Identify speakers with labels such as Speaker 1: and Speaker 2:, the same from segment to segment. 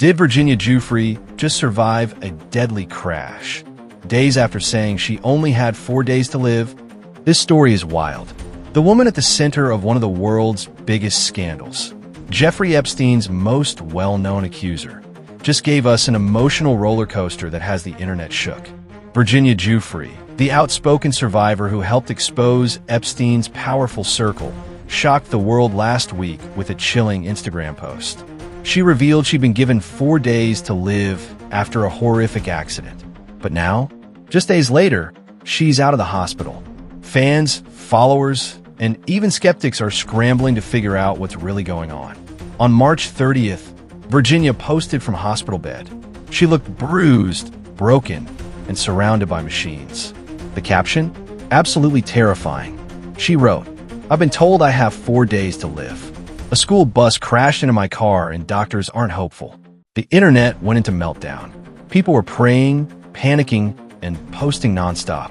Speaker 1: Did Virginia Giuffre just survive a deadly crash? Days after saying she only had 4 days to live? This story is wild. The woman at the center of one of the world's biggest scandals, Jeffrey Epstein's most well-known accuser, just gave us an emotional roller coaster that has the internet shook. Virginia Giuffre, the outspoken survivor who helped expose Epstein's powerful circle, shocked the world last week with a chilling Instagram post. She revealed she'd been given 4 days to live after a horrific accident. But now, just days later, she's out of the hospital. Fans, followers, and even skeptics are scrambling to figure out what's really going on. On March 30th, Virginia posted from hospital bed. She looked bruised, broken, and surrounded by machines. The caption? Absolutely terrifying. She wrote, "I've been told I have 4 days to live. A school bus crashed into my car and doctors aren't hopeful." The internet went into meltdown. People were praying, panicking, and posting nonstop.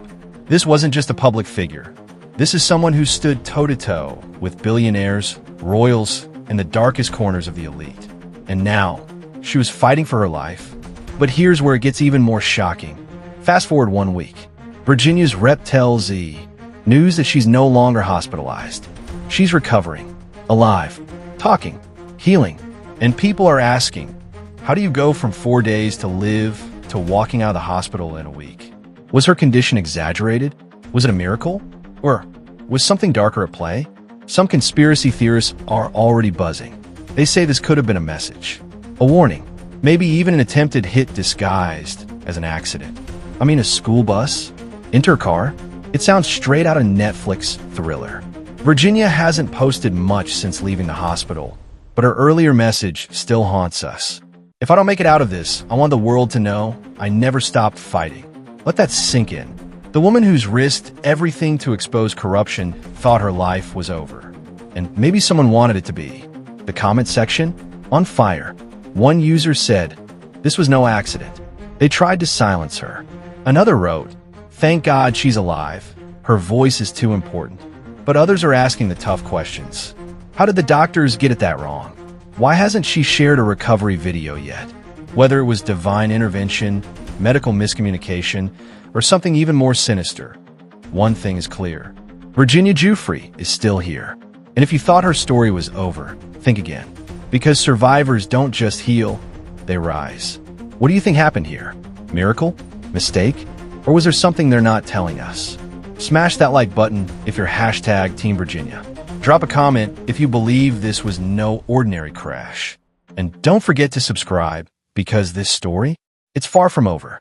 Speaker 1: This wasn't just a public figure. This is someone who stood toe-to-toe with billionaires, royals, and the darkest corners of the elite. And now, she was fighting for her life. But here's where it gets even more shocking. Fast forward 1 week. Virginia's rep tells E! News that she's no longer hospitalized. She's recovering, alive, talking, healing, and people are asking, how do you go from 4 days to live to walking out of the hospital in a week? Was her condition exaggerated? Was it a miracle? Or was something darker at play? Some conspiracy theorists are already buzzing. They say this could have been a message, a warning, maybe even an attempted hit disguised as an accident. I mean, a school bus? Intercar? It sounds straight out of Netflix thriller. Virginia hasn't posted much since leaving the hospital, but her earlier message still haunts us. If I don't make it out of this, I want the world to know I never stopped fighting. Let that sink in. The woman who's risked everything to expose corruption thought her life was over. And maybe someone wanted it to be. The comment section? On fire. One user said, "This was no accident. They tried to silence her." Another wrote, "Thank God she's alive. Her voice is too important." But others are asking the tough questions. How did the doctors get it that wrong? Why hasn't she shared a recovery video yet? Whether it was divine intervention, medical miscommunication, or something even more sinister, one thing is clear. Virginia Giuffre is still here. And if you thought her story was over, think again. Because survivors don't just heal, they rise. What do you think happened here? Miracle? Mistake? Or was there something they're not telling us? Smash that like button if you're hashtag Team Virginia. Drop a comment if you believe this was no ordinary crash. And don't forget to subscribe, because this story, it's far from over.